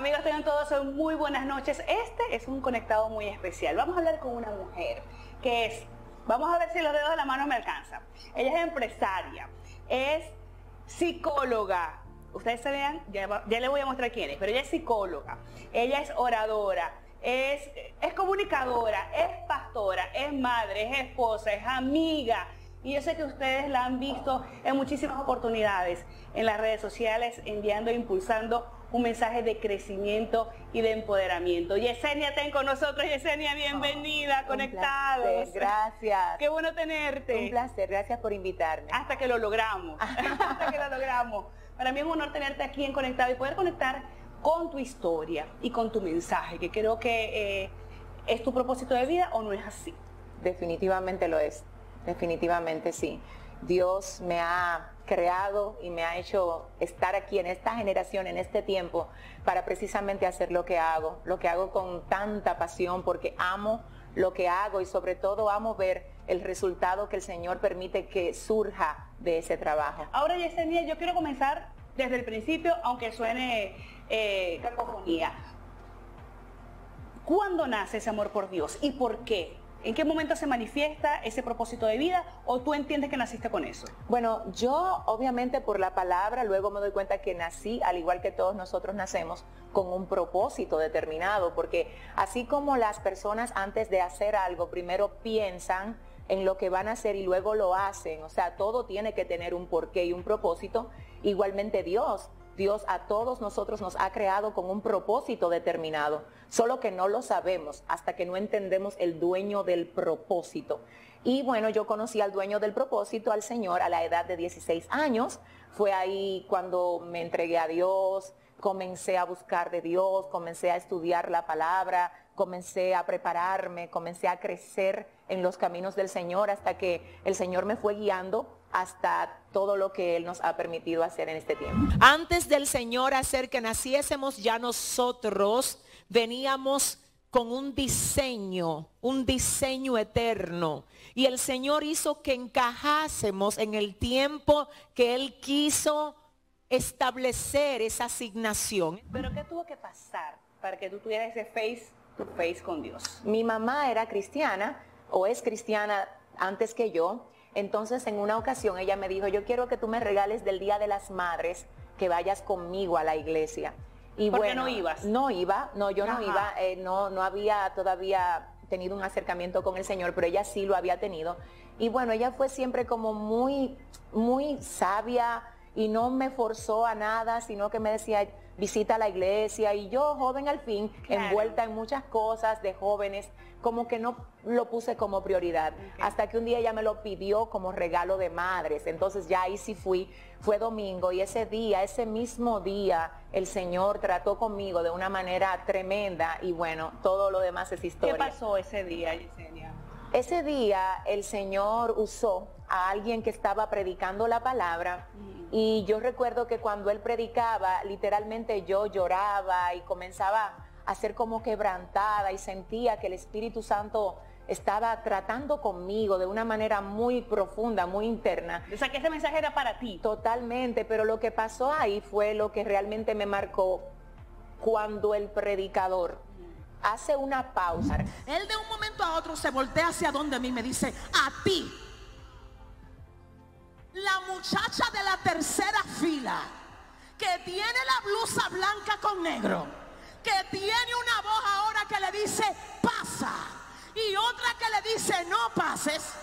Amigos, tengan todos muy buenas noches. Este es un conectado muy especial. Vamos a hablar con una mujer que es, vamos a ver si los dedos de la mano me alcanzan. Ella es empresaria, es psicóloga. Ustedes se vean, ya le voy a mostrar quién es, pero ella es psicóloga, ella es oradora, es comunicadora, es pastora, es madre, es esposa, es amiga. Y yo sé que ustedes la han visto en muchísimas oportunidades en las redes sociales, enviando e impulsando un mensaje de crecimiento y de empoderamiento. Yesenia, ten con nosotros. Yesenia, bienvenida, conectados. Gracias. Qué bueno tenerte. Un placer, gracias por invitarme. Hasta que lo logramos, hasta que lo logramos. Para mí es un honor tenerte aquí en Conectado y poder conectar con tu historia y con tu mensaje, que creo que es tu propósito de vida, ¿o no es así? Definitivamente lo es, definitivamente sí. Dios me ha creado y me ha hecho estar aquí en esta generación, en este tiempo, para precisamente hacer lo que hago con tanta pasión, porque amo lo que hago y sobre todo amo ver el resultado que el Señor permite que surja de ese trabajo. Ahora, Yesenia, yo quiero comenzar desde el principio, aunque suene cacofonía. ¿Cuándo nace ese amor por Dios y por qué? ¿En qué momento se manifiesta ese propósito de vida o tú entiendes que naciste con eso? Bueno, yo obviamente por la palabra luego me doy cuenta que nací, al igual que todos nosotros nacemos, con un propósito determinado, porque así como las personas antes de hacer algo primero piensan en lo que van a hacer y luego lo hacen, o sea, todo tiene que tener un porqué y un propósito, igualmente Dios a todos nosotros nos ha creado con un propósito determinado, solo que no lo sabemos hasta que no entendemos el dueño del propósito. Y bueno, yo conocí al dueño del propósito, al Señor, a la edad de 16 años. Fue ahí cuando me entregué a Dios, comencé a buscar de Dios, comencé a estudiar la palabra, comencé a prepararme, comencé a crecer en los caminos del Señor hasta que el Señor me fue guiando hasta todo lo que Él nos ha permitido hacer en este tiempo. Antes del Señor hacer que naciésemos, ya nosotros veníamos con un diseño eterno. Y el Señor hizo que encajásemos en el tiempo que Él quiso establecer esa asignación. ¿Pero qué tuvo que pasar para que tú tuvieras ese face to face con Dios? Mi mamá era cristiana o es cristiana antes que yo. Entonces en una ocasión ella me dijo, yo quiero que tú me regales del Día de las Madres, que vayas conmigo a la iglesia. Y ¿por qué bueno, no ibas? No iba, no, yo no Ajá. iba, no había todavía tenido un acercamiento con el Señor, pero ella sí lo había tenido. Y bueno, ella fue siempre como muy sabia y no me forzó a nada, sino que me decía, visita la iglesia. Y yo, joven al fin, claro, envuelta en muchas cosas de jóvenes, como que no lo puse como prioridad. Okay. Hasta que un día ella me lo pidió como regalo de madres. Entonces ya ahí sí fue domingo y ese día, ese mismo día, el Señor trató conmigo de una manera tremenda y bueno, todo lo demás es historia. ¿Qué pasó ese día, Yesenia? Ese día el Señor usó a alguien que estaba predicando la palabra y yo recuerdo que cuando él predicaba, literalmente yo lloraba y comenzaba a ser como quebrantada y sentía que el Espíritu Santo estaba tratando conmigo de una manera muy profunda, muy interna. O sea, que ese mensaje era para ti. Totalmente, pero lo que pasó ahí fue lo que realmente me marcó cuando el predicador hace una pausa. Él de un momento a otro se voltea hacia donde mí me dice, a ti, la muchacha de la tercera fila, que tiene la blusa blanca con negro, que tiene una voz ahora que le dice, pasa, y otra que le dice, no pases.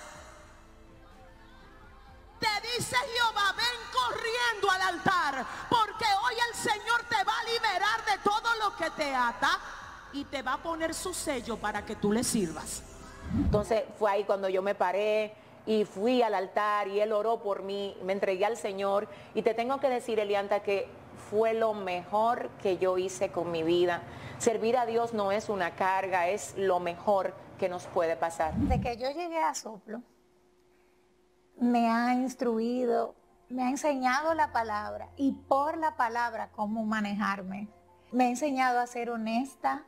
Te dice Jehová, ven corriendo al altar, porque hoy el Señor te va a liberar de todo lo que te ata y te va a poner su sello para que tú le sirvas. Entonces fue ahí cuando yo me paré y fui al altar y él oró por mí, me entregué al Señor y te tengo que decir, Elianta, que fue lo mejor que yo hice con mi vida. Servir a Dios no es una carga, es lo mejor que nos puede pasar. De que yo llegué a Soplo, me ha instruido, me ha enseñado la palabra y por la palabra cómo manejarme. Me ha enseñado a ser honesta,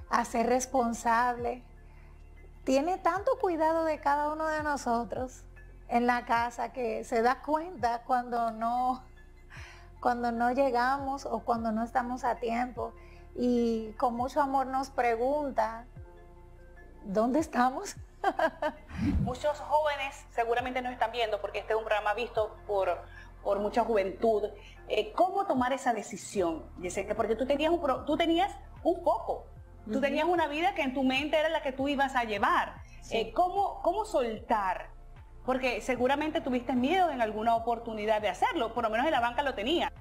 a ser responsable. Tiene tanto cuidado de cada uno de nosotros en la casa que se da cuenta cuando no cuando no llegamos o cuando no estamos a tiempo, y con mucho amor nos pregunta, ¿dónde estamos? Muchos jóvenes seguramente nos están viendo porque este es un programa visto por mucha juventud. ¿Cómo tomar esa decisión, Yesenia? Porque tú tenías un foco, tú tenías una vida que en tu mente era la que tú ibas a llevar. Sí. ¿Cómo soltar? Porque seguramente tuviste miedo en alguna oportunidad de hacerlo, por lo menos en la banca lo tenía.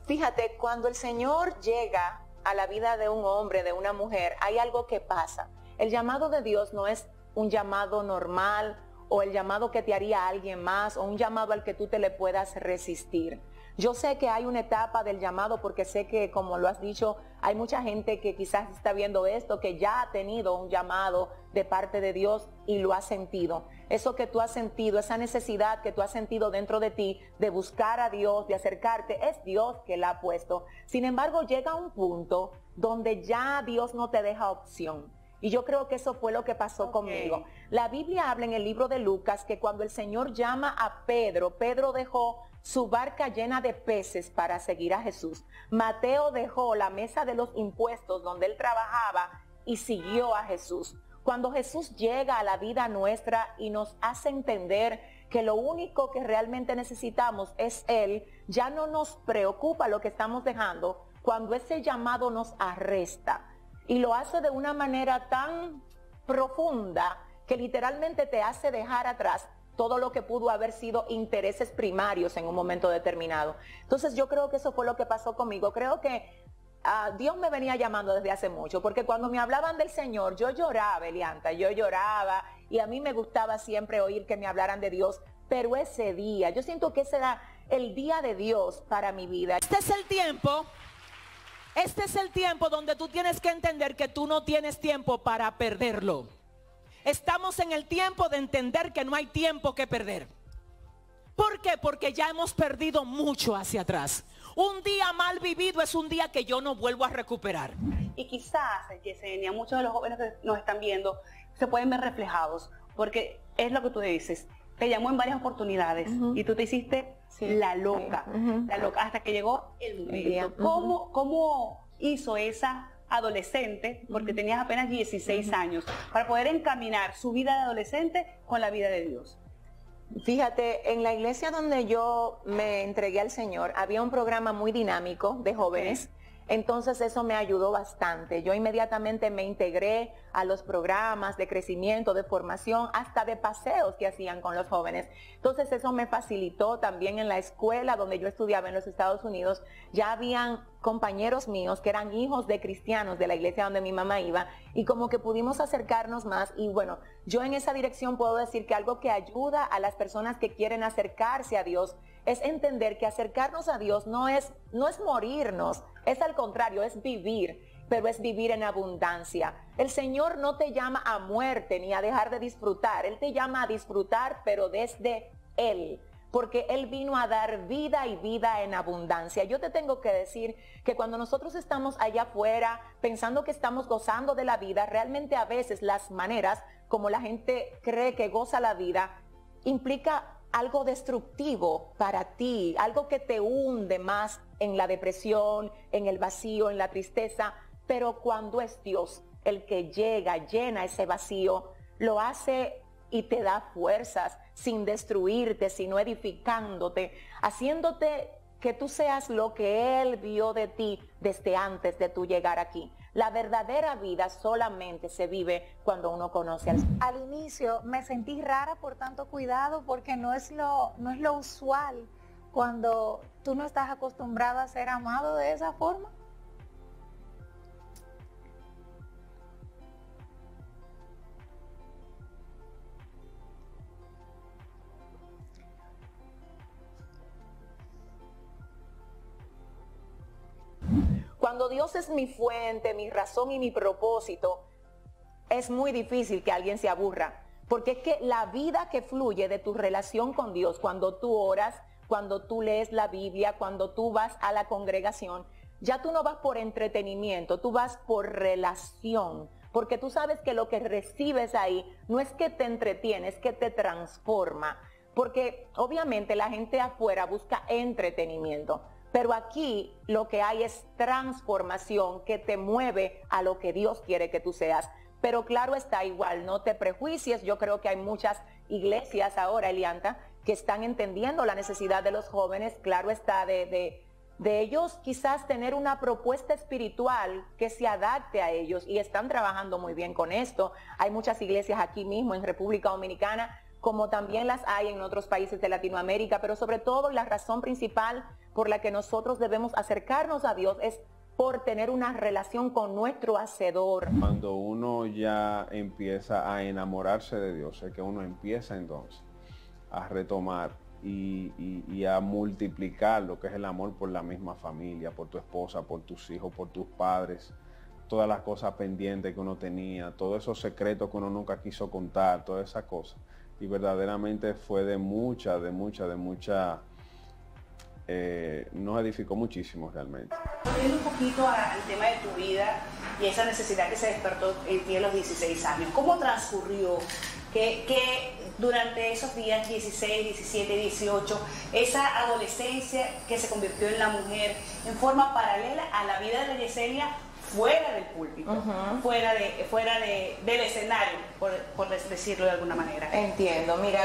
Fíjate, cuando el Señor llega a la vida de un hombre, de una mujer, hay algo que pasa. El llamado de Dios no es un llamado normal o el llamado que te haría alguien más o un llamado al que tú te le puedas resistir. Yo sé que hay una etapa del llamado porque sé que, como lo has dicho, hay mucha gente que quizás está viendo esto, que ya ha tenido un llamado de parte de Dios y lo ha sentido. Eso que tú has sentido, esa necesidad que tú has sentido dentro de ti de buscar a Dios, de acercarte, es Dios que la ha puesto. Sin embargo, llega un punto donde ya Dios no te deja opción. Y yo creo que eso fue lo que pasó conmigo. La Biblia habla en el libro de Lucas que cuando el Señor llama a Pedro, Pedro dejó su barca llena de peces para seguir a Jesús. Mateo dejó la mesa de los impuestos donde él trabajaba y siguió a Jesús. Cuando Jesús llega a la vida nuestra y nos hace entender que lo único que realmente necesitamos es Él, ya no nos preocupa lo que estamos dejando cuando ese llamado nos arresta. Y lo hace de una manera tan profunda que literalmente te hace dejar atrás todo lo que pudo haber sido intereses primarios en un momento determinado. Entonces yo creo que eso fue lo que pasó conmigo. Creo que Dios me venía llamando desde hace mucho, porque cuando me hablaban del Señor, yo lloraba, Elianta, yo lloraba, y a mí me gustaba siempre oír que me hablaran de Dios, pero ese día, yo siento que ese era el día de Dios para mi vida. Este es el tiempo donde tú tienes que entender que tú no tienes tiempo para perderlo. Estamos en el tiempo de entender que no hay tiempo que perder. ¿Por qué? Porque ya hemos perdido mucho hacia atrás. Un día mal vivido es un día que yo no vuelvo a recuperar. Y quizás, Yesenia, muchos de los jóvenes que nos están viendo se pueden ver reflejados, porque es lo que tú dices, te llamó en varias oportunidades y tú te hiciste la loca, la loca, hasta que llegó el momento. ¿Cómo hizo esa adolescente, porque tenías apenas 16 años, para poder encaminar su vida de adolescente con la vida de Dios? Fíjate, en la iglesia donde yo me entregué al Señor, había un programa muy dinámico de jóvenes. Entonces eso me ayudó bastante. Yo inmediatamente me integré a los programas de crecimiento, de formación, hasta de paseos que hacían con los jóvenes. Entonces eso me facilitó también en la escuela donde yo estudiaba en los Estados Unidos. Ya habían compañeros míos que eran hijos de cristianos de la iglesia donde mi mamá iba y como que pudimos acercarnos más. Y bueno, yo en esa dirección puedo decir que algo que ayuda a las personas que quieren acercarse a Dios es entender que acercarnos a Dios no es morirnos, es al contrario, es vivir, pero es vivir en abundancia. El Señor no te llama a muerte ni a dejar de disfrutar, Él te llama a disfrutar, pero desde Él, porque Él vino a dar vida y vida en abundancia. Yo te tengo que decir que cuando nosotros estamos allá afuera pensando que estamos gozando de la vida, realmente a veces las maneras como la gente cree que goza la vida implica algo destructivo para ti, algo que te hunde más en la depresión, en el vacío, en la tristeza. Pero cuando es Dios el que llega, llena ese vacío, lo hace y te da fuerzas sin destruirte, sino edificándote, haciéndote que tú seas lo que Él vio de ti desde antes de tú llegar aquí. La verdadera vida solamente se vive cuando uno conoce al Señor. Al inicio me sentí rara por tanto cuidado, porque no es lo usual cuando tú no estás acostumbrado a ser amado de esa forma. Cuando Dios es mi fuente, mi razón y mi propósito, es muy difícil que alguien se aburra, porque es que la vida que fluye de tu relación con Dios, cuando tú oras, cuando tú lees la Biblia, cuando tú vas a la congregación, ya tú no vas por entretenimiento, tú vas por relación, porque tú sabes que lo que recibes ahí no es que te entretiene, es que te transforma, porque obviamente la gente afuera busca entretenimiento. Pero aquí lo que hay es transformación que te mueve a lo que Dios quiere que tú seas. Pero claro está, igual, no te prejuicies. Yo creo que hay muchas iglesias ahora, Elianta, que están entendiendo la necesidad de los jóvenes. Claro está, de ellos quizás tener una propuesta espiritual que se adapte a ellos, y están trabajando muy bien con esto. Hay muchas iglesias aquí mismo en República Dominicana, como también las hay en otros países de Latinoamérica, pero sobre todo la razón principal por la que nosotros debemos acercarnos a Dios es por tener una relación con nuestro Hacedor. Cuando uno ya empieza a enamorarse de Dios, es que uno empieza entonces a retomar y a multiplicar lo que es el amor por la misma familia, por tu esposa, por tus hijos, por tus padres, todas las cosas pendientes que uno tenía, todos esos secretos que uno nunca quiso contar, todas esas cosas. Y verdaderamente fue nos edificó muchísimo realmente. Volviendo un poquito al tema de tu vida y esa necesidad que se despertó en ti a los 16 años, ¿cómo transcurrió? Que durante esos días 16, 17, 18, esa adolescencia que se convirtió en la mujer en forma paralela a la vida de Yesenia fuera del púlpito, fuera del escenario, por decirlo de alguna manera. Entiendo. Mira,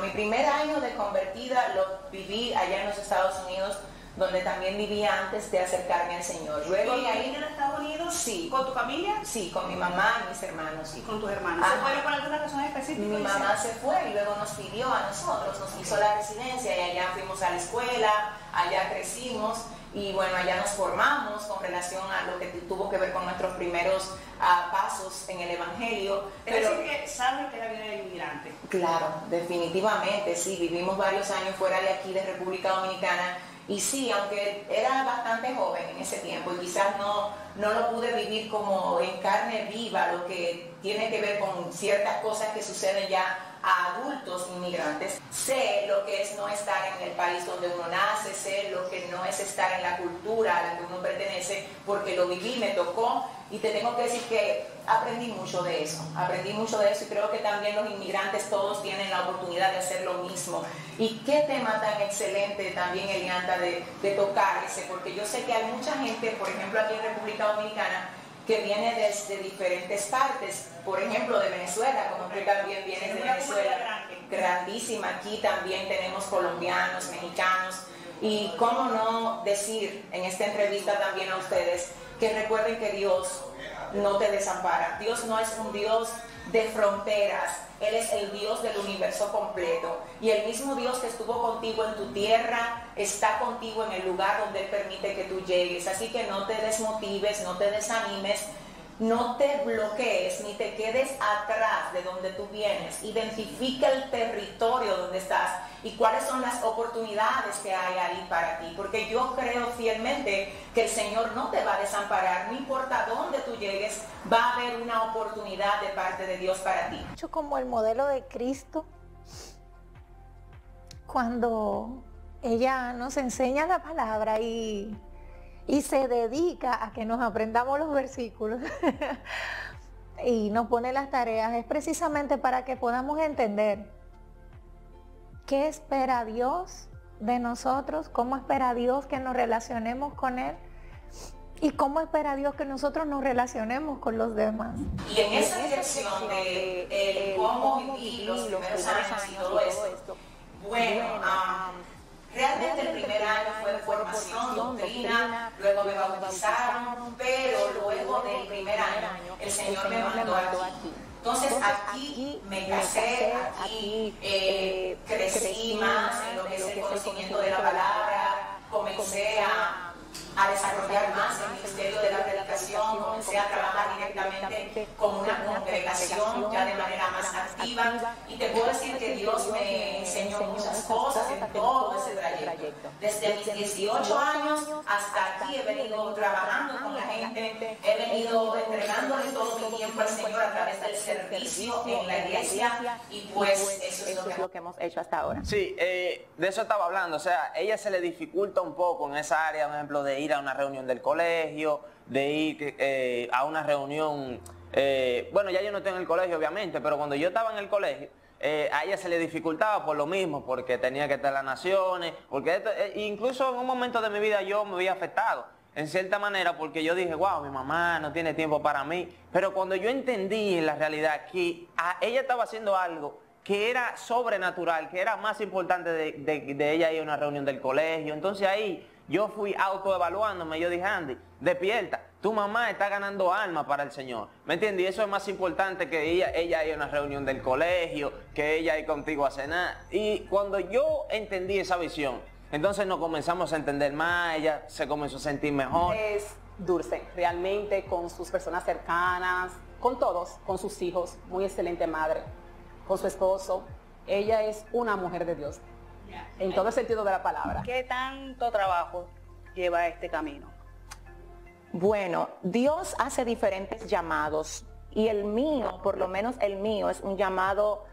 mi primer año de convertida lo viví allá en los Estados Unidos, donde también vivía antes de acercarme al Señor. Luego ¿Y ahí en los Estados Unidos? Sí. ¿Con tu familia? Sí, con mi mamá y mis hermanos. ¿Y con tus hermanos? ¿Se fueron por alguna razón específica? Mi mamá se fue y luego nos pidió a nosotros, nos hizo la residencia y allá fuimos a la escuela, allá crecimos. Y bueno, allá nos formamos con relación a lo que tuvo que ver con nuestros primeros pasos en el Evangelio. Es decir, que saben que la vida del inmigrante. Claro, definitivamente, sí. Vivimos varios años fuera de aquí, de República Dominicana. Y sí, aunque era bastante joven en ese tiempo y quizás no lo pude vivir como en carne viva, lo que tiene que ver con ciertas cosas que suceden ya a adultos inmigrantes, sé lo que es no estar en el país donde uno nace, sé lo que no es estar en la cultura a la que uno pertenece, porque lo viví, me tocó, y te tengo que decir que aprendí mucho de eso y creo que también los inmigrantes todos tienen la oportunidad de hacer lo mismo. Y qué tema tan excelente también, Elianta, de tocar ese, porque yo sé que hay mucha gente, por ejemplo aquí en República Dominicana, que viene desde diferentes partes, por ejemplo de Venezuela, como tú también vienes de Venezuela, grandísima. Aquí también tenemos colombianos, mexicanos, y cómo no decir en esta entrevista también a ustedes que recuerden que Dios no te desampara. Dios no es un Dios de fronteras, Él es el Dios del universo completo, y el mismo Dios que estuvo contigo en tu tierra está contigo en el lugar donde Él permite que tú llegues. Así que no te desmotives, no te desanimes, no te bloquees ni te quedes atrás de donde tú vienes. Identifica el territorio donde estás y cuáles son las oportunidades que hay ahí para ti, porque yo creo fielmente que el Señor no te va a desamparar. No importa dónde tú llegues, va a haber una oportunidad de parte de Dios para ti. Mucho como el modelo de Cristo, cuando ella nos enseña la palabra y se dedica a que nos aprendamos los versículos y nos pone las tareas, es precisamente para que podamos entender qué espera Dios de nosotros, cómo espera Dios que nos relacionemos con Él y cómo espera Dios que nosotros nos relacionemos con los demás. Y en esa dirección de cómo vivir los primeros años y todo esto, realmente el primer año fue de formación, doctrina, luego me bautizaron, pero luego del primer año el Señor me mandó aquí. Entonces aquí me casé, aquí crecí más en lo que es el conocimiento de la palabra, comencé a desarrollar más el ministerio de la predicación, comencé a trabajar directamente con una congregación ya de manera más activa, y te puedo decir que Dios me enseñó muchas cosas en todo ese trayecto. Desde mis 18 años hasta aquí he venido trabajando con la gente, he venido entregándole todo mi tiempo al Señor a través del servicio en la iglesia, y pues eso es lo que hemos hecho hasta ahora. Sí, de eso estaba hablando, o sea, a ella se le dificulta un poco en esa área, por ejemplo, de ir a una reunión del colegio, de ir a una reunión, bueno, ya yo no estoy en el colegio obviamente, pero cuando yo estaba en el colegio, a ella se le dificultaba por lo mismo, porque tenía que estar en las naciones, porque incluso en un momento de mi vida yo me había afectado, en cierta manera, porque yo dije, wow, mi mamá no tiene tiempo para mí. Pero cuando yo entendí en la realidad que ella estaba haciendo algo que era sobrenatural, que era más importante de ella ir a una reunión del colegio, entonces ahí yo fui autoevaluándome, yo dije, Andy, despierta, tu mamá está ganando alma para el Señor, ¿me entiendes? Y eso es más importante que ella ir a una reunión del colegio, que ella ir contigo a cenar. Y cuando yo entendí esa visión, entonces nos comenzamos a entender más, ella se comenzó a sentir mejor. Es dulce, realmente, con sus personas cercanas, con todos, con sus hijos, muy excelente madre, con su esposo. Ella es una mujer de Dios, en todo el sentido de la palabra. ¿Qué tanto trabajo lleva este camino? Bueno, Dios hace diferentes llamados y el mío, por lo menos el mío, es un llamado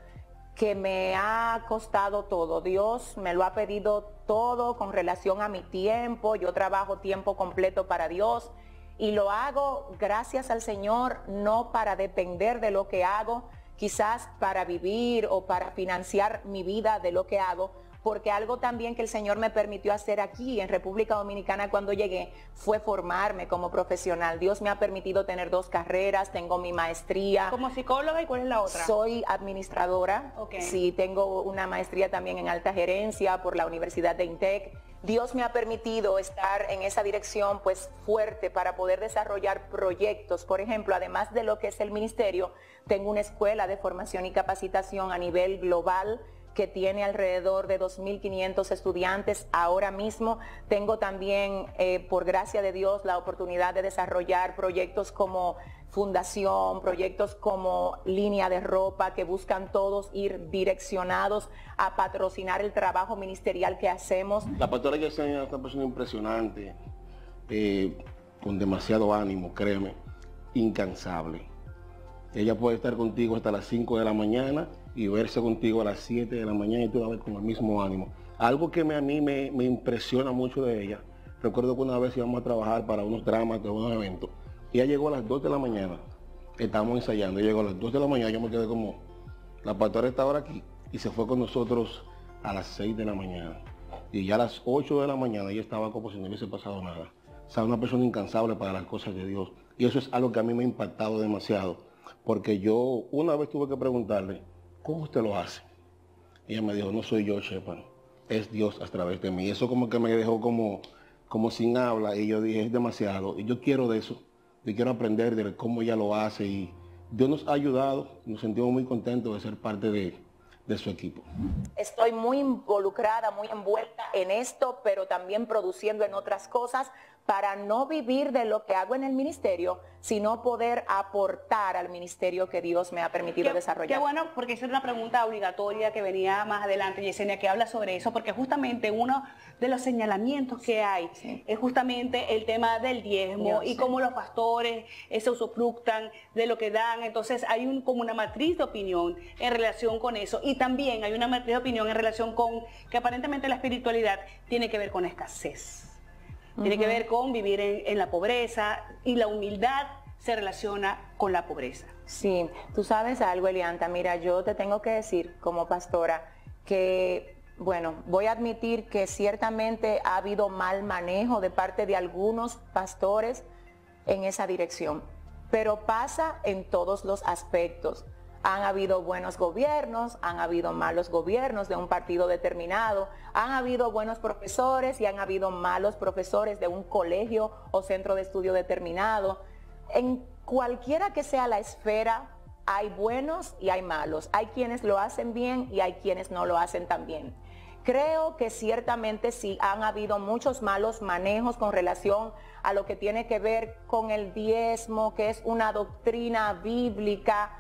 que me ha costado todo. Dios me lo ha pedido todo con relación a mi tiempo. Yo trabajo tiempo completo para Dios y lo hago gracias al Señor, no para depender de lo que hago, quizás para vivir o para financiar mi vida de lo que hago, porque algo también que el Señor me permitió hacer aquí en República Dominicana cuando llegué fue formarme como profesional. Dios me ha permitido tener 2 carreras, tengo mi maestría. ¿Como psicóloga y cuál es la otra? Soy administradora, Okay. Sí, tengo una maestría también en alta gerencia por la Universidad de INTEC. Dios me ha permitido estar en esa dirección pues fuerte para poder desarrollar proyectos. Por ejemplo, además de lo que es el ministerio, tengo una escuela de formación y capacitación a nivel global que tiene alrededor de 2.500 estudiantes. Ahora mismo tengo también, por gracia de Dios, la oportunidad de desarrollar proyectos como fundación, proyectos como línea de ropa, que buscan todos ir direccionados a patrocinar el trabajo ministerial que hacemos. La pastora Yesenia es una persona impresionante, con demasiado ánimo, créeme, incansable. Ella puede estar contigo hasta las 5 de la mañana y verse contigo a las 7 de la mañana y tú la ves con el mismo ánimo. Algo que a mí me impresiona mucho de ella, recuerdo que una vez íbamos a trabajar para unos dramas de unos eventos, y ella llegó a las 2 de la mañana, estábamos ensayando, ella llegó a las 2 de la mañana, yo me quedé como, la pastora está ahora aquí, y se fue con nosotros a las 6 de la mañana, y ya a las 8 de la mañana ella estaba como si no hubiese pasado nada. O sea, una persona incansable para las cosas de Dios, y eso es algo que a mí me ha impactado demasiado, porque yo una vez tuve que preguntarle, ¿cómo usted lo hace? Y ella me dijo, no soy yo, Shepan, es Dios a través de mí. Y eso como que me dejó como sin habla, y yo dije, es demasiado, y yo quiero de eso, yo quiero aprender de cómo ella lo hace, y Dios nos ha ayudado, nos sentimos muy contentos de ser parte de su equipo. Estoy muy involucrada, muy envuelta en esto, pero también produciendo en otras cosas para no vivir de lo que hago en el ministerio, sino poder aportar al ministerio que Dios me ha permitido desarrollar. Qué bueno, porque esa es una pregunta obligatoria que venía más adelante, Yesenia, que habla sobre eso, porque justamente uno de los señalamientos que hay es justamente el tema del diezmo y cómo los pastores se usufructan de lo que dan. Entonces hay como una matriz de opinión en relación con eso, y también hay una matriz de opinión en relación con que aparentemente la espiritualidad tiene que ver con escasez. Tiene que ver con vivir en la pobreza, y la humildad se relaciona con la pobreza. Sí, tú sabes algo, Elianta, mira, yo te tengo que decir como pastora que, bueno, voy a admitir que ciertamente ha habido mal manejo de parte de algunos pastores en esa dirección, pero pasa en todos los aspectos. Han habido buenos gobiernos, han habido malos gobiernos de un partido determinado, han habido buenos profesores y han habido malos profesores de un colegio o centro de estudio determinado. En cualquiera que sea la esfera, hay buenos y hay malos. Hay quienes lo hacen bien y hay quienes no lo hacen tan bien. Creo que ciertamente sí han habido muchos malos manejos con relación a lo que tiene que ver con el diezmo, que es una doctrina bíblica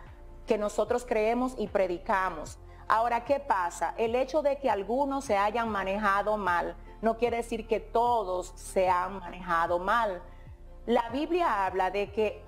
que nosotros creemos y predicamos. Ahora, ¿qué pasa? El hecho de que algunos se hayan manejado mal no quiere decir que todos se han manejado mal. La Biblia habla de que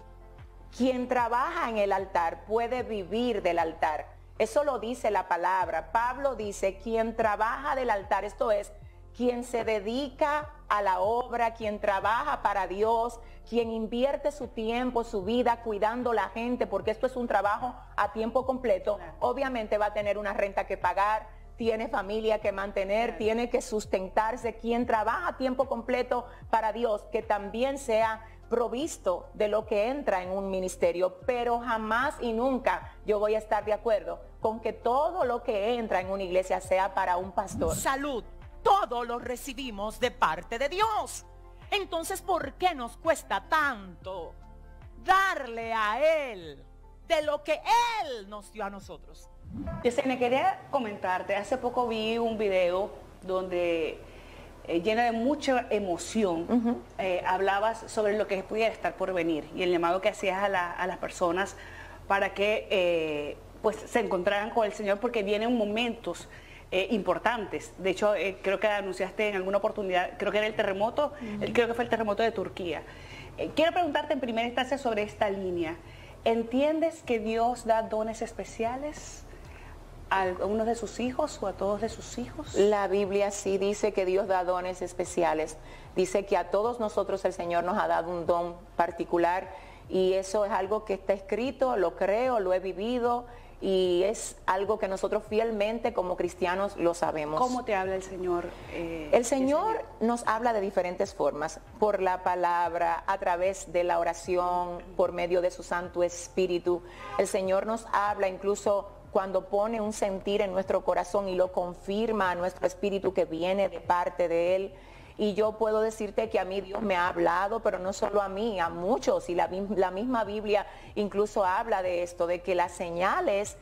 quien trabaja en el altar puede vivir del altar. Eso lo dice la palabra. Pablo dice, quien trabaja del altar, esto es, quien se dedica a la obra, quien trabaja para Dios, quien invierte su tiempo, su vida cuidando la gente, porque esto es un trabajo a tiempo completo, obviamente va a tener una renta que pagar, tiene familia que mantener, tiene que sustentarse. Quien trabaja a tiempo completo para Dios, que también sea provisto de lo que entra en un ministerio, pero jamás y nunca yo voy a estar de acuerdo con que todo lo que entra en una iglesia sea para un pastor. Salud, todo lo recibimos de parte de Dios. Entonces, ¿por qué nos cuesta tanto darle a Él de lo que Él nos dio a nosotros? Yesenia, quería comentarte, hace poco vi un video donde lleno de mucha emoción, hablabas sobre lo que pudiera estar por venir y el llamado que hacías a las personas para que pues se encontraran con el Señor, porque vienen momentos importantes. De hecho, creo que anunciaste en alguna oportunidad, creo que era el terremoto, creo que fue el terremoto de Turquía. Quiero preguntarte en primera instancia sobre esta línea. ¿Entiendes que Dios da dones especiales a algunos de sus hijos o a todos de sus hijos? La Biblia sí dice que Dios da dones especiales. Dice que a todos nosotros el Señor nos ha dado un don particular, y eso es algo que está escrito, lo creo, lo he vivido, y es algo que nosotros fielmente como cristianos lo sabemos. ¿Cómo te habla el Señor? El Señor nos habla de diferentes formas, por la palabra, a través de la oración, por medio de su Santo Espíritu. El Señor nos habla incluso cuando pone un sentir en nuestro corazón y lo confirma a nuestro espíritu que viene de parte de Él. Y yo puedo decirte que a mí Dios me ha hablado, pero no solo a mí, a muchos. Y la misma Biblia incluso habla de esto, de que las señales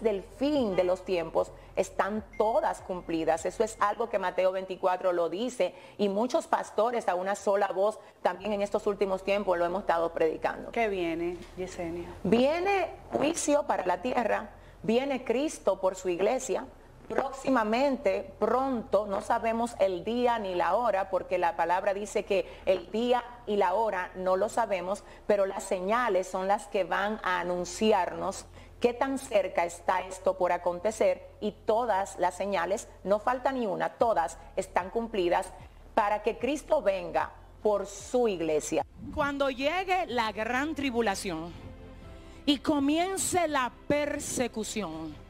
del fin de los tiempos están todas cumplidas. Eso es algo que Mateo 24 lo dice, y muchos pastores a una sola voz también en estos últimos tiempos lo hemos estado predicando. ¿Qué viene, Yesenia? Viene juicio para la tierra, viene Cristo por su iglesia. Próximamente, pronto, no sabemos el día ni la hora, porque la palabra dice que el día y la hora no lo sabemos, pero las señales son las que van a anunciarnos qué tan cerca está esto por acontecer, y todas las señales, no falta ni una, todas están cumplidas para que Cristo venga por su iglesia. Cuando llegue la gran tribulación y comience la persecución,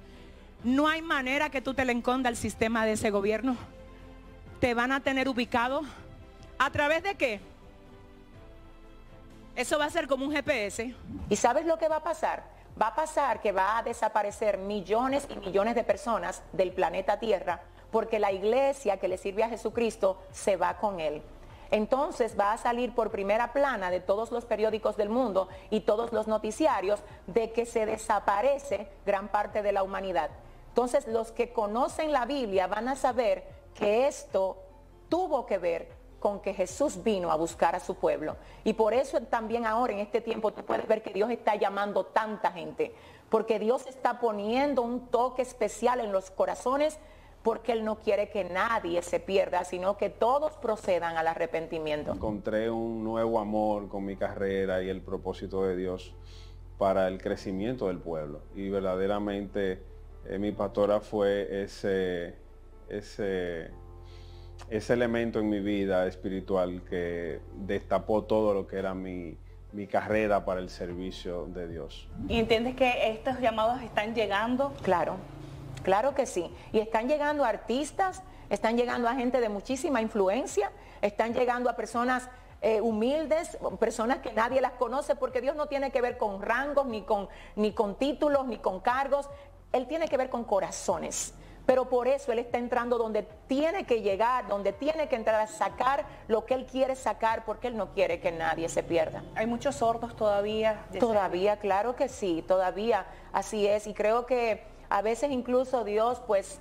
no hay manera que tú te le escondas al sistema de ese gobierno. Te van a tener ubicado. ¿A través de qué? Eso va a ser como un GPS. ¿Y sabes lo que va a pasar? Va a pasar que va a desaparecer millones y millones de personas del planeta Tierra, porque la iglesia que le sirve a Jesucristo se va con Él. Entonces va a salir por primera plana de todos los periódicos del mundo y todos los noticiarios de que se desaparece gran parte de la humanidad. Entonces los que conocen la Biblia van a saber que esto tuvo que ver con que Jesús vino a buscar a su pueblo. Y por eso también ahora en este tiempo tú puedes ver que Dios está llamando tanta gente, porque Dios está poniendo un toque especial en los corazones, porque Él no quiere que nadie se pierda, sino que todos procedan al arrepentimiento. Encontré un nuevo amor con mi carrera y el propósito de Dios para el crecimiento del pueblo. Y verdaderamente mi pastora fue ese elemento en mi vida espiritual que destapó todo lo que era mi carrera para el servicio de Dios. ¿Y entiendes que estos llamados están llegando? Claro. Claro que sí. Y están llegando a artistas, están llegando a gente de muchísima influencia, están llegando a personas humildes, personas que nadie las conoce, porque Dios no tiene que ver con rangos, ni con títulos, ni con cargos. Él tiene que ver con corazones. Pero por eso Él está entrando donde tiene que llegar, donde tiene que entrar a sacar lo que Él quiere sacar, porque Él no quiere que nadie se pierda. ¿Hay muchos sordos todavía? Todavía, claro que sí, todavía así es. Y creo que a veces incluso Dios, pues,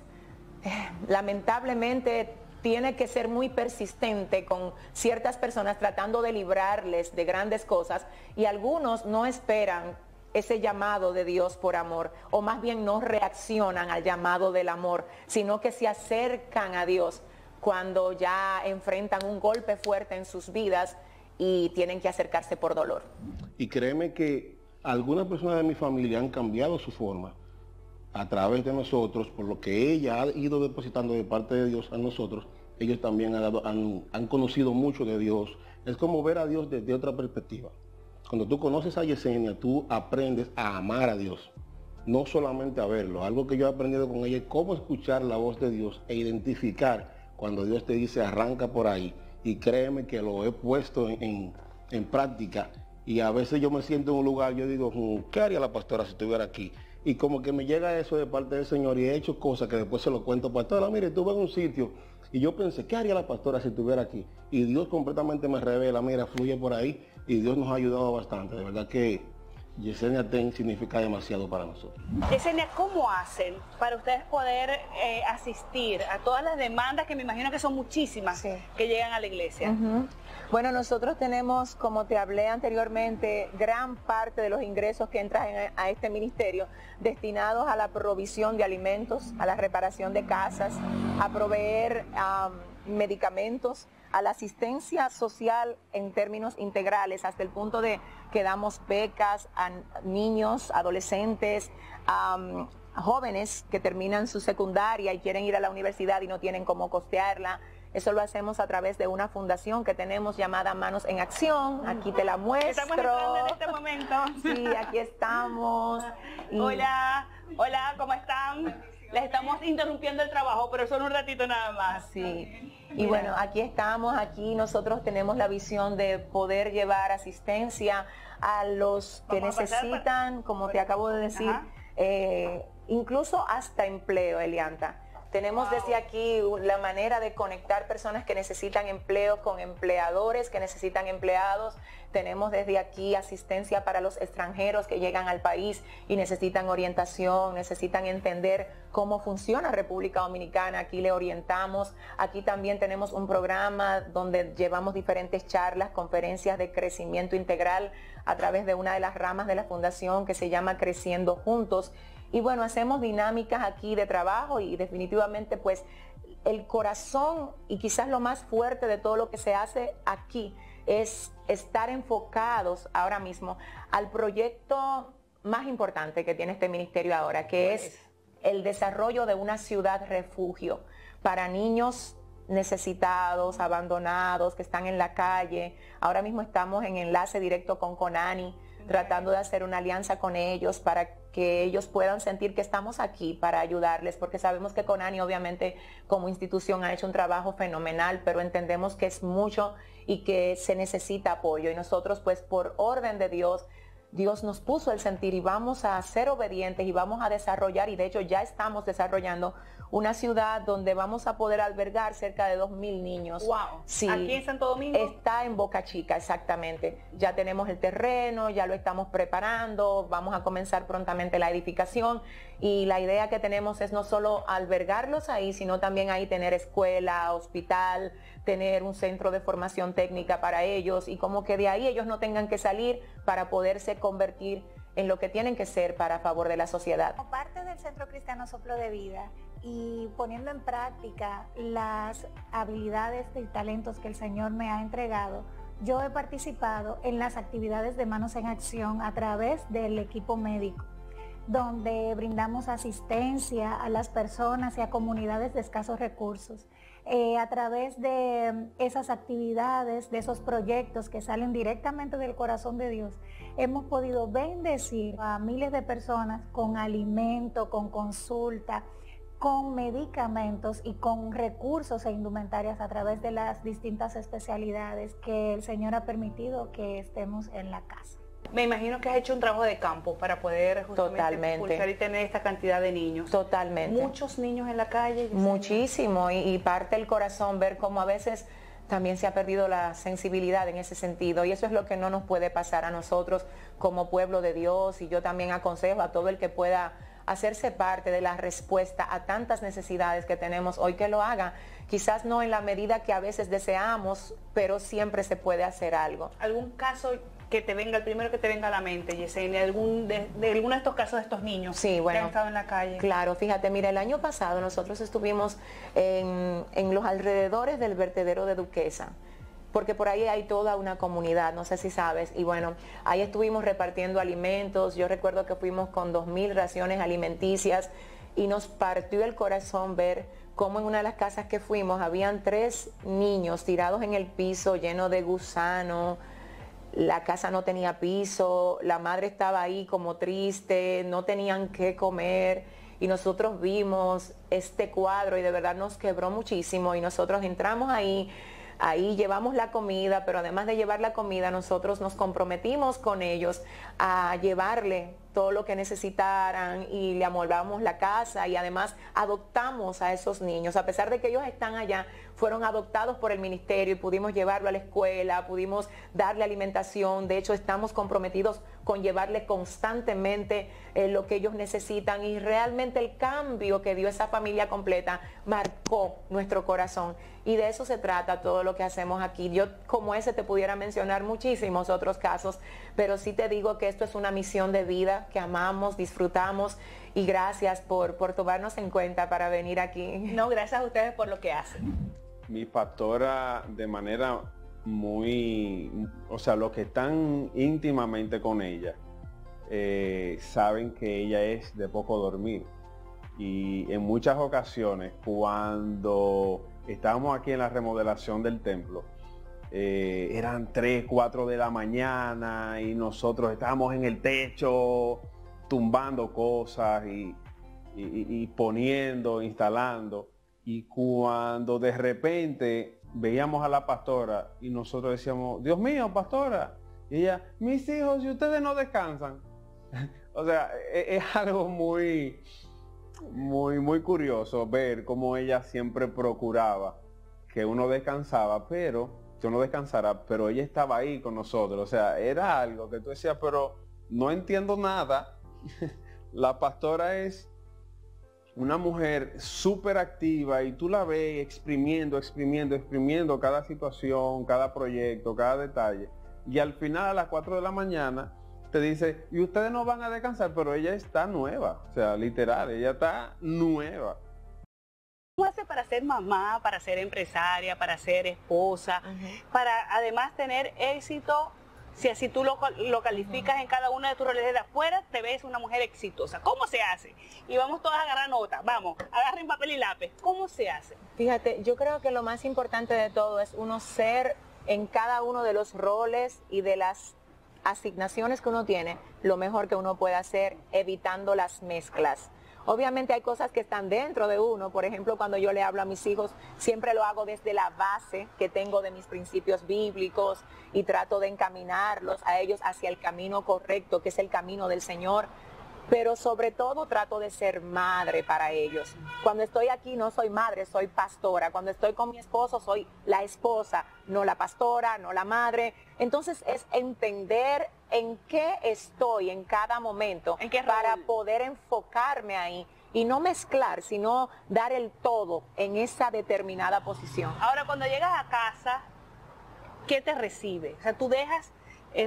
lamentablemente tiene que ser muy persistente con ciertas personas tratando de librarles de grandes cosas, y algunos no esperan ese llamado de Dios por amor, o más bien no reaccionan al llamado del amor, sino que se acercan a Dios cuando ya enfrentan un golpe fuerte en sus vidas y tienen que acercarse por dolor. Y créeme que algunas personas de mi familia han cambiado su forma a través de nosotros, por lo que ella ha ido depositando de parte de Dios a nosotros, ellos también han conocido mucho de Dios. Es como ver a Dios desde otra perspectiva. Cuando tú conoces a Yesenia, tú aprendes a amar a Dios, no solamente a verlo. Algo que yo he aprendido con ella es cómo escuchar la voz de Dios e identificar cuando Dios te dice arranca por ahí. Y créeme que lo he puesto en práctica. Y a veces yo me siento en un lugar, yo digo, ¿qué haría la pastora si estuviera aquí? Y como que me llega eso de parte del Señor y he hecho cosas que después se lo cuento, pastora, mire, estuve en un sitio y yo pensé, ¿qué haría la pastora si estuviera aquí? Y Dios completamente me revela, mira, fluye por ahí y Dios nos ha ayudado bastante. De verdad que Yesenia Ten significa demasiado para nosotros. Yesenia, ¿cómo hacen para ustedes poder asistir a todas las demandas, que me imagino que son muchísimas, Sí. que llegan a la iglesia? Bueno, nosotros tenemos, como te hablé anteriormente, gran parte de los ingresos que entran a este ministerio destinados a la provisión de alimentos, a la reparación de casas, a proveer medicamentos, a la asistencia social en términos integrales, hasta el punto de que damos becas a niños, adolescentes, a jóvenes que terminan su secundaria y quieren ir a la universidad y no tienen cómo costearla. Eso lo hacemos a través de una fundación que tenemos llamada Manos en Acción. Aquí te la muestro. Estamos entrando en este momento. Sí, aquí estamos. Y Hola, hola, ¿cómo están? Les estamos interrumpiendo el trabajo, pero solo un ratito nada más. Sí, y bueno, aquí estamos, aquí nosotros tenemos la visión de poder llevar asistencia a los que Vamos a pasar necesitan, como te acabo de decir, Ajá. incluso hasta empleo, Elianta. Tenemos desde aquí la manera de conectar personas que necesitan empleo con empleadores que necesitan empleados. Tenemos desde aquí asistencia para los extranjeros que llegan al país y necesitan orientación, necesitan entender cómo funciona República Dominicana. Aquí le orientamos. Aquí también tenemos un programa donde llevamos diferentes charlas, conferencias de crecimiento integral a través de una de las ramas de la fundación que se llama Creciendo Juntos. Y bueno, hacemos dinámicas aquí de trabajo y definitivamente pues el corazón y quizás lo más fuerte de todo lo que se hace aquí es estar enfocados ahora mismo al proyecto más importante que tiene este ministerio ahora, que es el desarrollo de una ciudad refugio para niños necesitados, abandonados, que están en la calle. Ahora mismo estamos en enlace directo con Conani, tratando de hacer una alianza con ellos para que ellos puedan sentir que estamos aquí para ayudarles, porque sabemos que Conani obviamente como institución ha hecho un trabajo fenomenal, pero entendemos que es mucho y que se necesita apoyo. Y nosotros pues por orden de Dios, Dios nos puso el sentir y vamos a ser obedientes y vamos a desarrollar, y de hecho ya estamos desarrollando una ciudad donde vamos a poder albergar cerca de 2,000 niños. Wow. Sí, ¿Aquí en Santo Domingo? está en Boca Chica, exactamente. Ya tenemos el terreno, ya lo estamos preparando, vamos a comenzar prontamente la edificación, y la idea que tenemos es no solo albergarlos ahí, sino también ahí tener escuela, hospital, tener un centro de formación técnica para ellos, y como que de ahí ellos no tengan que salir para poderse convertir en lo que tienen que ser para favor de la sociedad. Como parte del Centro Cristiano Soplo de Vida y poniendo en práctica las habilidades y talentos que el Señor me ha entregado, yo he participado en las actividades de Manos en Acción a través del equipo médico, donde brindamos asistencia a las personas y a comunidades de escasos recursos. A través de esas actividades, de esos proyectos que salen directamente del corazón de Dios, hemos podido bendecir a miles de personas con alimento, con consulta, con medicamentos y con recursos e indumentarias a través de las distintas especialidades que el Señor ha permitido que estemos en la casa. Me imagino que has hecho un trabajo de campo para poder justamente Totalmente. impulsar y tener esta cantidad de niños. Totalmente. Muchos niños en la calle. Muchísimo, y parte el corazón ver cómo a veces también se ha perdido la sensibilidad en ese sentido, y eso es lo que no nos puede pasar a nosotros como pueblo de Dios. Y yo también aconsejo a todo el que pueda hacerse parte de la respuesta a tantas necesidades que tenemos hoy, que lo haga, quizás no en la medida que a veces deseamos, pero siempre se puede hacer algo. ¿Algún caso que te venga, el primero que te venga a la mente, Yesenia, de alguno de estos casos de estos niños Sí, bueno, que han estado en la calle? Claro, fíjate, mira, el año pasado nosotros estuvimos en los alrededores del vertedero de Duquesa, porque por ahí hay toda una comunidad, no sé si sabes, y bueno, ahí estuvimos repartiendo alimentos. Yo recuerdo que fuimos con 2,000 raciones alimenticias y nos partió el corazón ver como en una de las casas que fuimos habían 3 niños tirados en el piso llenos de gusano. La casa no tenía piso, la madre estaba ahí como triste, no tenían qué comer y nosotros vimos este cuadro y de verdad nos quebró muchísimo y nosotros entramos ahí llevamos la comida, pero además de llevar la comida nosotros nos comprometimos con ellos a llevarle todo lo que necesitaran y le amoldamos la casa y además adoptamos a esos niños. A pesar de que ellos están allá, fueron adoptados por el ministerio y pudimos llevarlo a la escuela, pudimos darle alimentación. De hecho, estamos comprometidos con llevarle constantemente lo que ellos necesitan y realmente el cambio que dio esa familia completa marcó nuestro corazón. Y de eso se trata todo lo que hacemos aquí. Yo como ese te pudiera mencionar muchísimos otros casos, pero sí te digo que esto es una misión de vida que amamos, disfrutamos y gracias por tomarnos en cuenta para venir aquí. No, gracias a ustedes por lo que hacen. Mi pastora de manera muy, o sea, los que están íntimamente con ella, saben que ella es de poco dormir. Y en muchas ocasiones, cuando estábamos aquí en la remodelación del templo, eran 3, 4 de la mañana y nosotros estábamos en el techo tumbando cosas y poniendo, instalando. Y cuando de repente veíamos a la pastora y nosotros decíamos, Dios mío, pastora. Y ella, mis hijos, y ustedes no descansan. O sea, es algo muy curioso ver cómo ella siempre procuraba que uno descansara, pero ella estaba ahí con nosotros. O sea, era algo que tú decías, pero no entiendo nada. La pastora es una mujer súper activa y tú la ves exprimiendo cada situación, cada proyecto, cada detalle. Y al final a las 4 de la mañana te dice, y ustedes no van a descansar, pero ella está nueva. O sea, literal, ella está nueva. ¿Cómo hace para ser mamá, para ser empresaria, para ser esposa, para además tener éxito? Si así tú lo calificas en cada una de tus roles de afuera, te ves una mujer exitosa. ¿Cómo se hace? Y vamos todas a agarrar nota. Vamos, agarren papel y lápiz. ¿Cómo se hace? Fíjate, yo creo que lo más importante de todo es uno ser en cada uno de los roles y de las asignaciones que uno tiene, lo mejor que uno puede hacer, evitando las mezclas. Obviamente hay cosas que están dentro de uno, por ejemplo, cuando yo le hablo a mis hijos, siempre lo hago desde la base que tengo de mis principios bíblicos y trato de encaminarlos a ellos hacia el camino correcto, que es el camino del Señor. Pero sobre todo trato de ser madre para ellos. Cuando estoy aquí no soy madre, soy pastora. Cuando estoy con mi esposo soy la esposa, no la pastora, no la madre. Entonces es entender en qué estoy en cada momento para poder enfocarme ahí y no mezclar, sino dar el todo en esa determinada posición. Ahora, cuando llegas a casa, ¿qué te recibe? O sea, tú dejas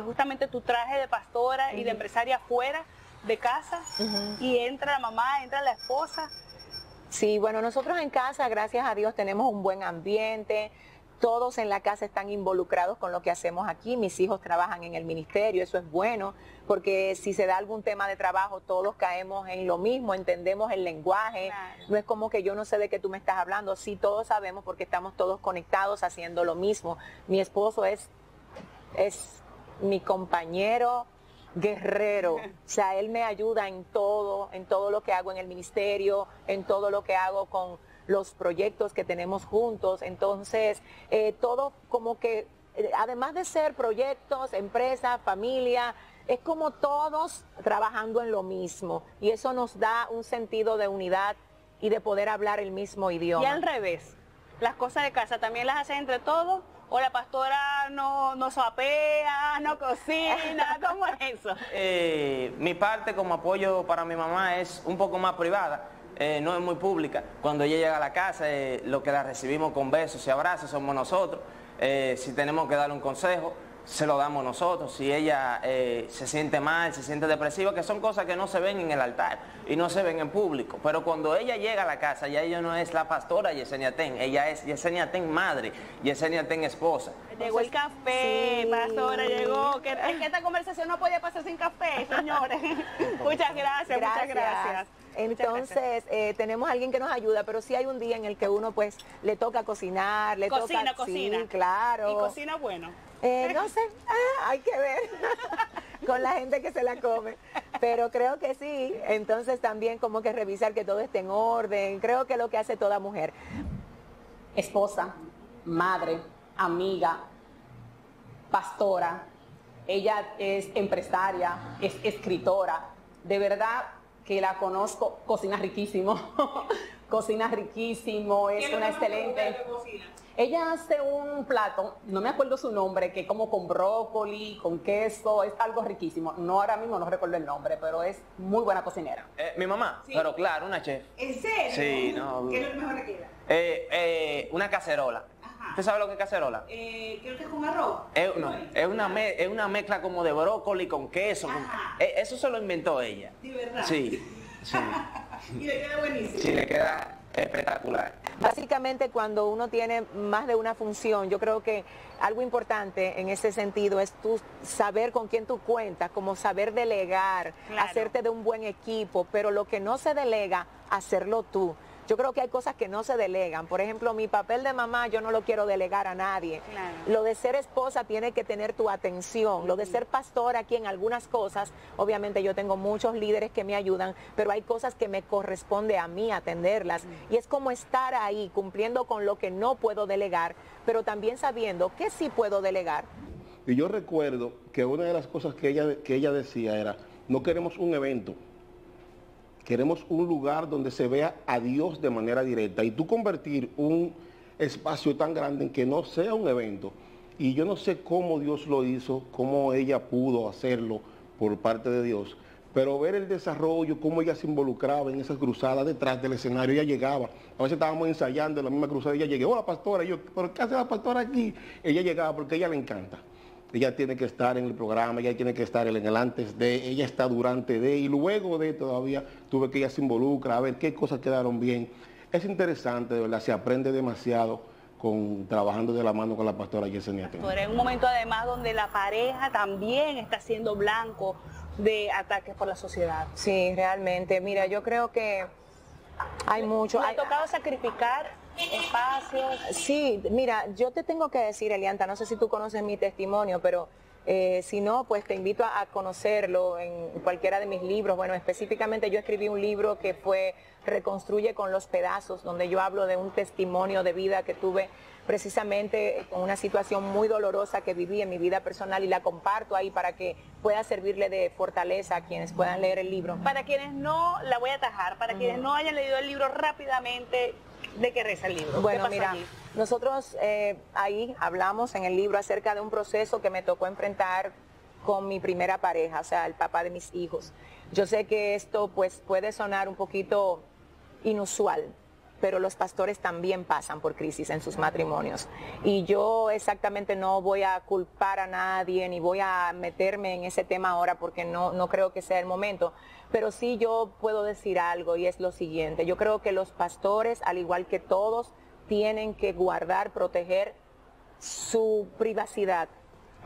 justamente tu traje de pastora y de empresaria fuera de casa y entra la mamá, entra la esposa. Sí, bueno, nosotros en casa, gracias a Dios, tenemos un buen ambiente. Todos en la casa están involucrados con lo que hacemos aquí. Mis hijos trabajan en el ministerio, eso es bueno, porque si se da algún tema de trabajo, todos caemos en lo mismo, entendemos el lenguaje. Claro. No es como que yo no sé de qué tú me estás hablando. Sí, todos sabemos porque estamos todos conectados haciendo lo mismo. Mi esposo es mi compañero guerrero, o sea, él me ayuda en todo lo que hago en el ministerio, en todo lo que hago con los proyectos que tenemos juntos. Entonces, todo como que, además de ser proyectos, empresa, familia, es como todos trabajando en lo mismo y eso nos da un sentido de unidad y de poder hablar el mismo idioma. Y al revés, las cosas de casa también las hacen entre todos. ¿O la pastora no sapea, no cocina? ¿Cómo es eso? Mi parte como apoyo para mi mamá es un poco más privada, no es muy pública. Cuando ella llega a la casa, lo que la recibimos con besos y abrazos somos nosotros. Si tenemos que darle un consejo, se lo damos nosotros. Si ella se siente mal, se siente depresiva, que son cosas que no se ven en el altar y no se ven en público. Pero cuando ella llega a la casa, ya ella no es la pastora Yesenia Ten, ella es Yesenia Ten madre, Yesenia Ten esposa. Llegó el café, sí. Pastora, llegó. Es que esta conversación no podía pasar sin café, señores. Muchas gracias, muchas gracias. Entonces, tenemos a alguien que nos ayuda, pero sí hay un día en el que uno pues le toca cocinar, le toca... Cocina. Sí, claro. ¿Y cocina bueno? No sé, hay que ver con la gente que se la come, pero creo que sí. Entonces también como que revisar que todo esté en orden, creo que es lo que hace toda mujer. Esposa, madre, amiga, pastora, ella es empresaria, es escritora, de verdad que la conozco, cocina riquísimo, cocina riquísimo, es una excelente... Ella hace un plato, no me acuerdo su nombre, que como con brócoli, con queso, es algo riquísimo. No, ahora mismo no recuerdo el nombre, pero es muy buena cocinera. Mi mamá, Sí. pero claro, una chef. ¿En serio? Sí, no. ¿Qué es lo que mejor le queda? Una cacerola. Ajá. ¿Usted sabe lo que es cacerola? Creo que es con arroz. No, es una mezcla como de brócoli con queso. Ajá. Eso se lo inventó ella. ¿De verdad? Sí, sí. Y le queda buenísimo. Sí, le queda espectacular. Básicamente cuando uno tiene más de una función, yo creo que algo importante en ese sentido es tú saber con quién tú cuentas, como saber delegar, Claro. hacerte de un buen equipo, pero lo que no se delega, hacerlo tú. Yo creo que hay cosas que no se delegan. Por ejemplo, mi papel de mamá yo no lo quiero delegar a nadie. Claro. Lo de ser esposa tiene que tener tu atención. Lo de ser pastora aquí en algunas cosas, obviamente yo tengo muchos líderes que me ayudan, pero hay cosas que me corresponde a mí atenderlas. Y es como estar ahí cumpliendo con lo que no puedo delegar, pero también sabiendo que sí puedo delegar. Y yo recuerdo que una de las cosas que ella decía era, no queremos un evento, queremos un lugar donde se vea a Dios de manera directa. Y tú convertir un espacio tan grande en que no sea un evento. Y yo no sé cómo Dios lo hizo, cómo ella pudo hacerlo por parte de Dios. Pero ver el desarrollo, cómo ella se involucraba en esas cruzadas detrás del escenario, ella llegaba. A veces estábamos ensayando en la misma cruzada, ella llegó, hola pastora, y yo, ¿pero qué hace la pastora aquí? Ella llegaba porque a ella le encanta. Ella tiene que estar en el programa, ella tiene que estar en el antes de, ella está durante de, y luego de todavía tuve que ella se involucra, a ver qué cosas quedaron bien. Es interesante, de verdad, se aprende demasiado trabajando de la mano con la pastora Yesenia Ten. En un momento además donde la pareja también está siendo blanco de ataques por la sociedad. Sí, realmente. Mira, yo creo que hay mucho. ¿Le ha tocado sacrificar espacios? Sí, mira, yo te tengo que decir, Elianta, no sé si tú conoces mi testimonio, pero si no, pues te invito a conocerlo en cualquiera de mis libros. Bueno, específicamente yo escribí un libro que fue Reconstruye con los pedazos, donde yo hablo de un testimonio de vida que tuve precisamente con una situación muy dolorosa que viví en mi vida personal y la comparto ahí para que pueda servirle de fortaleza a quienes puedan leer el libro. Para quienes no, la voy a atajar, para quienes no hayan leído el libro rápidamente, ¿de qué reza el libro? Bueno, ¿Qué pasa mira, allí? nosotros ahí hablamos en el libro acerca de un proceso que me tocó enfrentar con mi primera pareja, o sea, el papá de mis hijos. Yo sé que esto pues puede sonar un poquito inusual, pero los pastores también pasan por crisis en sus matrimonios. Y yo exactamente no voy a culpar a nadie, ni voy a meterme en ese tema ahora porque no creo que sea el momento. Pero sí yo puedo decir algo y es lo siguiente. Yo creo que los pastores, al igual que todos, tienen que guardar, proteger su privacidad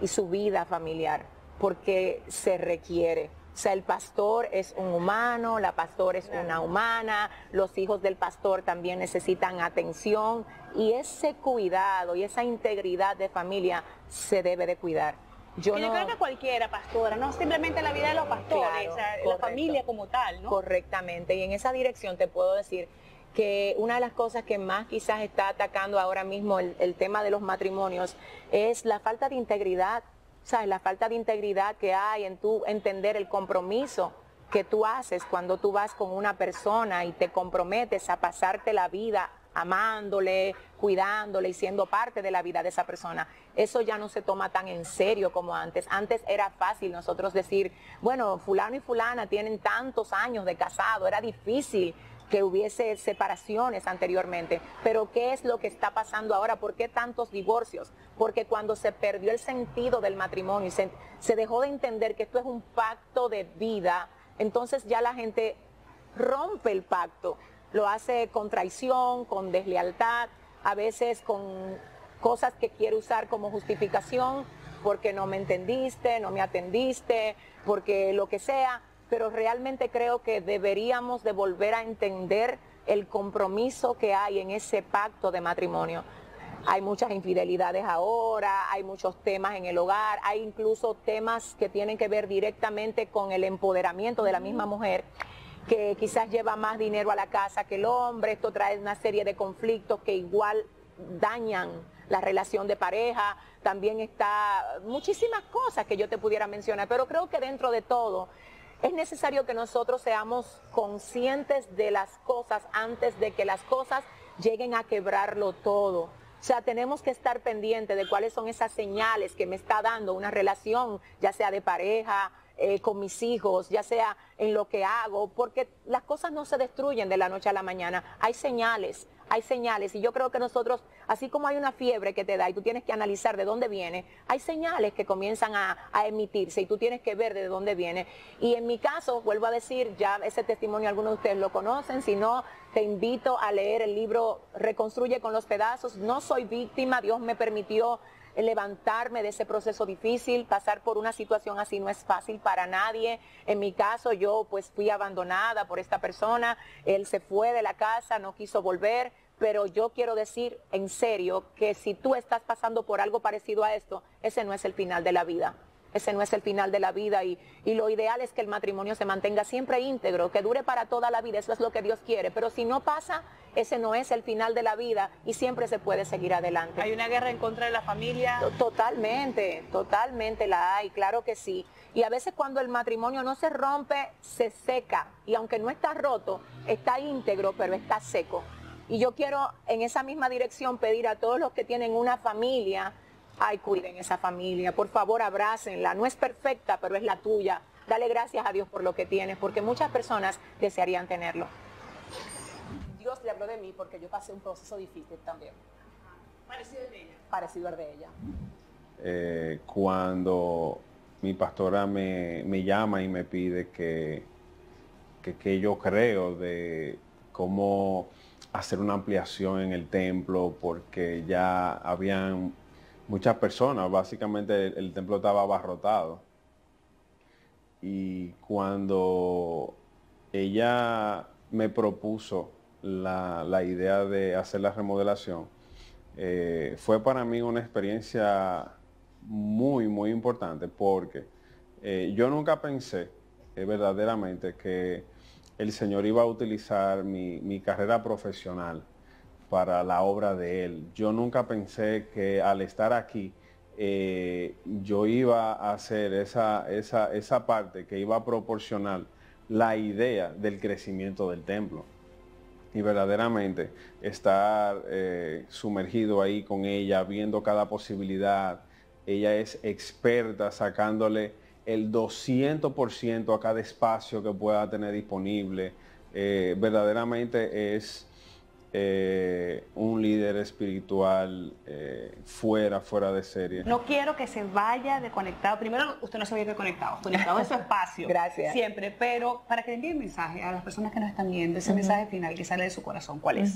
y su vida familiar, porque se requiere. O sea, el pastor es un humano, la pastora es una humana, los hijos del pastor también necesitan atención y ese cuidado y esa integridad de familia se debe de cuidar. Yo creo que cualquiera pastora, no simplemente la vida de los pastores, Claro, o sea, la correcto. familia como tal, ¿no? Correctamente, y en esa dirección te puedo decir que una de las cosas que más quizás está atacando ahora mismo el tema de los matrimonios es la falta de integridad. ¿Sabes? La falta de integridad que hay en tú entender el compromiso que tú haces cuando tú vas con una persona y te comprometes a pasarte la vida amándole, cuidándole y siendo parte de la vida de esa persona. Eso ya no se toma tan en serio como antes. Antes era fácil nosotros decir, bueno, fulano y fulana tienen tantos años de casado, era difícil que hubiese separaciones anteriormente, pero ¿qué es lo que está pasando ahora? ¿Por qué tantos divorcios? Porque cuando se perdió el sentido del matrimonio y se dejó de entender que esto es un pacto de vida, entonces ya la gente rompe el pacto, lo hace con traición, con deslealtad, a veces con cosas que quiere usar como justificación, porque no me entendiste, no me atendiste, porque lo que sea. pero realmente creo que deberíamos de volver a entender el compromiso que hay en ese pacto de matrimonio. Hay muchas infidelidades ahora, hay muchos temas en el hogar, hay incluso temas que tienen que ver directamente con el empoderamiento de la misma mujer, que quizás lleva más dinero a la casa que el hombre. Esto trae una serie de conflictos que igual dañan la relación de pareja. También está muchísimas cosas que yo te pudiera mencionar, pero creo que dentro de todo es necesario que nosotros seamos conscientes de las cosas antes de que las cosas lleguen a quebrarlo todo. O sea, tenemos que estar pendientes de cuáles son esas señales que me está dando una relación, ya sea de pareja, con mis hijos, ya sea en lo que hago, porque las cosas no se destruyen de la noche a la mañana. Hay señales, y yo creo que nosotros, así como hay una fiebre que te da y tú tienes que analizar de dónde viene, hay señales que comienzan a emitirse y tú tienes que ver de dónde viene. Y en mi caso, vuelvo a decir, ya ese testimonio algunos de ustedes lo conocen, si no, te invito a leer el libro Reconstruye con los pedazos. No soy víctima, Dios me permitió levantarme de ese proceso difícil. Pasar por una situación así no es fácil para nadie. En mi caso, yo pues fui abandonada por esta persona, él se fue de la casa, no quiso volver, pero yo quiero decir en serio que si tú estás pasando por algo parecido a esto, ese no es el final de la vida. Ese no es el final de la vida y lo ideal es que el matrimonio se mantenga siempre íntegro, que dure para toda la vida, eso es lo que Dios quiere. Pero si no pasa, ese no es el final de la vida y siempre se puede seguir adelante. ¿Hay una guerra en contra de la familia? Totalmente, totalmente la hay, claro que sí. Y a veces cuando el matrimonio no se rompe, se seca. Y aunque no está roto, está íntegro, pero está seco. Y yo quiero en esa misma dirección pedir a todos los que tienen una familia, ay, cuiden esa familia, por favor abrácenla, no es perfecta, pero es la tuya. Dale gracias a Dios por lo que tienes, porque muchas personas desearían tenerlo. Dios le habló de mí porque yo pasé un proceso difícil también. Parecido al de ella. Parecido al de ella. Cuando mi pastora me llama y me pide que yo creo de cómo hacer una ampliación en el templo, porque ya habían muchas personas, básicamente el templo estaba abarrotado. Y cuando ella me propuso la idea de hacer la remodelación, fue para mí una experiencia muy, muy importante, porque yo nunca pensé verdaderamente que el Señor iba a utilizar mi carrera profesional para la obra de Él. Yo nunca pensé que al estar aquí yo iba a hacer esa parte que iba a proporcionar la idea del crecimiento del templo. Y verdaderamente estar sumergido ahí con ella, viendo cada posibilidad. Ella es experta sacándole el 200% a cada espacio que pueda tener disponible. Verdaderamente es un líder espiritual fuera de serie. No quiero que se vaya desconectado. Primero, usted no se vaya desconectado, conectado en su espacio. Gracias. Siempre, pero para que le envíe el mensaje a las personas que nos están viendo, ese mensaje final que sale de su corazón, ¿cuál es?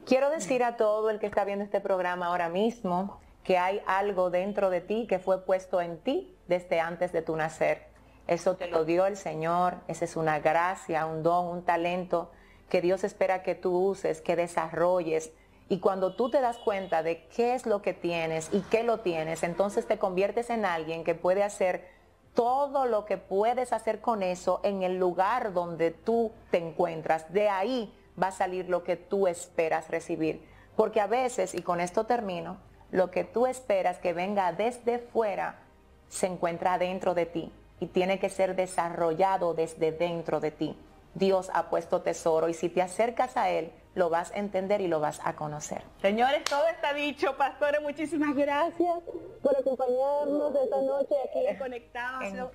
Quiero decir a todo el que está viendo este programa ahora mismo que hay algo dentro de ti que fue puesto en ti desde antes de tu nacer. Eso te lo dio el Señor, esa es una gracia, un don, un talento que Dios espera que tú uses, que desarrolles. Y cuando tú te das cuenta de qué es lo que tienes y qué lo tienes, entonces te conviertes en alguien que puede hacer todo lo que puedes hacer con eso en el lugar donde tú te encuentras. De ahí va a salir lo que tú esperas recibir. Porque a veces, y con esto termino, lo que tú esperas que venga desde fuera se encuentra dentro de ti y tiene que ser desarrollado desde dentro de ti. Dios ha puesto tesoro y si te acercas a Él, lo vas a entender y lo vas a conocer. Señores, todo está dicho. Pastores, muchísimas gracias por acompañarnos esta noche aquí en Conectados. Ha sido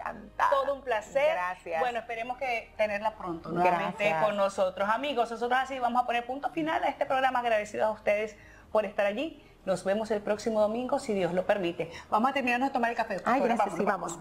todo un placer. Gracias. Bueno, esperemos que tenerla pronto nuevamente con nosotros. Amigos, nosotros así vamos a poner punto final a este programa. Agradecidos a ustedes por estar allí. Nos vemos el próximo domingo, si Dios lo permite. Vamos a terminar de tomar el café. Ay, gracias, sí, vamos.